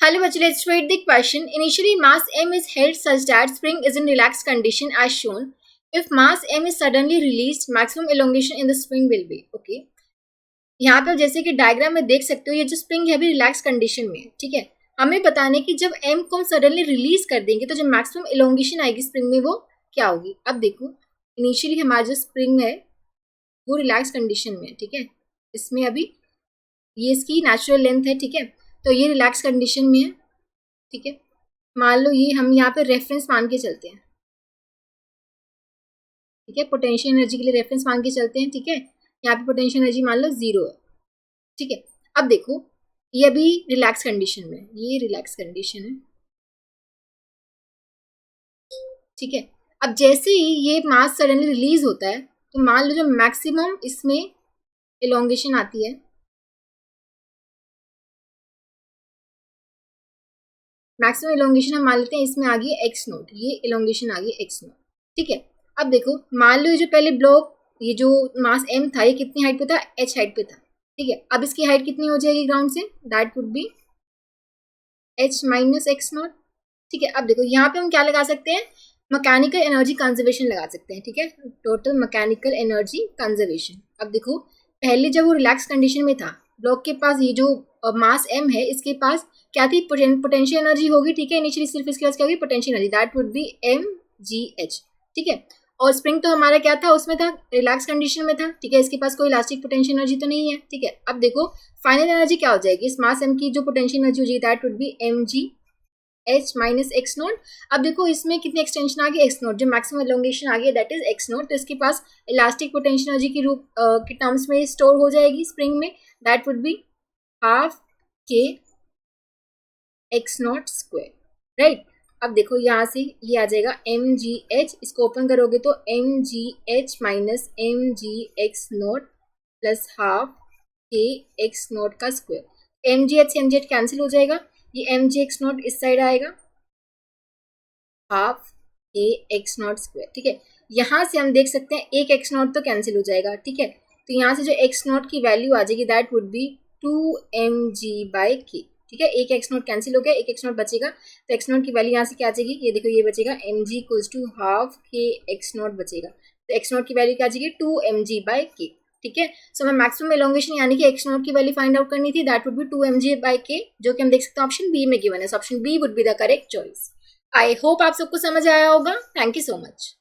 Hello, bachcho, let's read the question. Initially, mass m is held such that spring is in relaxed condition as shown. If mass m is suddenly released, maximum elongation in the spring will be. Okay. यहाँ पे जैसे कि diagram में देख सकते हो, ये जो स्प्रिंग है अभी रिलैक्स कंडीशन में, ठीक है. हमें बताने कि जब m को हम सडनली रिलीज कर देंगे तो जो मैक्सिमम एलोंगेशन आएगी स्प्रिंग में वो क्या होगी. अब देखो, इनिशियली हमारा जो स्प्रिंग है वो रिलैक्स कंडीशन में है, ठीक है. इसमें अभी ये इसकी नेचुरल लेंथ है, ठीक है. तो ये रिलैक्स कंडीशन में है, ठीक है. मान लो ये हम यहाँ पे रेफरेंस मान के चलते हैं, ठीक है. पोटेंशियल एनर्जी के लिए रेफरेंस मान के चलते हैं, ठीक है. यहाँ पे पोटेंशियल एनर्जी मान लो 0 है, ठीक है. अब देखो ये अभी रिलैक्स कंडीशन में, ये रिलैक्स कंडीशन है, ठीक है. अब जैसे ही ये मास सडनली रिलीज होता है तो मान लो जो मैक्सिमम इसमें एलोंगेशन आती है, मैक्सिमम एलोंगेशन हम मान लेते हैं इसमें आ गई एक्स नोट, ये एलोंगेशन आ गई एक्स नोट, ठीक है. अब देखो मान लो ये जो पहले ब्लॉक, ये जो मास m था ये कितनी हाइट पे था, h हाइट पे था, ठीक है. अब इसकी हाइट कितनी हो जाएगी ग्राउंड से, that would be h minus x not, ठीक है. अब देखो यहाँ पे हम क्या लगा सकते हैं, मैकेनिकल एनर्जी कंजर्वेशन लगा सकते हैं, ठीक है. Total mechanical energy conservation. अब देखो पहले जब वो रिलैक्स कंडीशन में था, ब्लॉक के पास ये जो मास m है इसके पास क्या थी, पोटेंशियल एनर्जी होगी, ठीक है. इनिशियली सिर्फ इसके पास क्या होगी, potential energy, that would be mgh, ठीक है. और स्प्रिंग तो हमारा क्या था, उसमें था रिलैक्स कंडीशन में था, ठीक है. इसके पास कोई इलास्टिक पोटेंशियल एनर्जी तो नहीं है, ठीक है. अब देखो फाइनल एनर्जी क्या हो जाएगी, इस मास m की जो पोटेंशियल एनर्जी हो जाएगी that would be mgh minus x note. अब देखो इसमें कितनी एक्सटेंशन आ गई, एक्स नोट, जो मैक्सिमम एलोंगेशन आ गई दैट इज एक्स नोट. तो इसके पास इलास्टिक पोटेंशियल एनर्जी की रूप के टर्म्स में स्टोर हो जाएगी स्प्रिंग में, दैट वुड बी हाफ के एक्स नॉट स्क्वायर, राइट. अब देखो यहाँ से ये आ जाएगा mgh, इसको ओपन करोगे तो mgh minus mgx note plus half के एक्स नोट का स्क्वायर. mgh से mgh कैंसिल हो जाएगा, ये mgx नोट इस साइड आएगा, हाफ के एक्स नोट स्क्वायर, ठीक है. यहाँ से हम देख सकते हैं एक एक्स नोट तो कैंसिल हो जाएगा, ठीक है. तो यहाँ से जो एक्स नोट की वैल्यू आ जाएगी दैट वुड बी 2mg/k, ठीक है. एक एक्स नोट कैंसिल हो गया, एक एक्स नोट बचेगा, तो एक्स नोट की वैल्यू यहाँ से क्या आ जाएगी, ये देखो ये बचेगा mg इक्वल्स टू हाफ के एक्स नोट बचेगा. तो एक्स नोट की वैल्यू क्या आ जाएगी 2mg/k, ठीक है. सो हमें मैक्सिमम एलोंगेशन यानी कि एक्स नोट की वैल्यू फाइंड आउट करनी थी, दैट वुड बी 2mg/k, जो कि हम देख सकते हैं ऑप्शन बी में गिवन है. Option B would be the correct choice. I hope आप सबको समझ आया होगा. Thank you so much.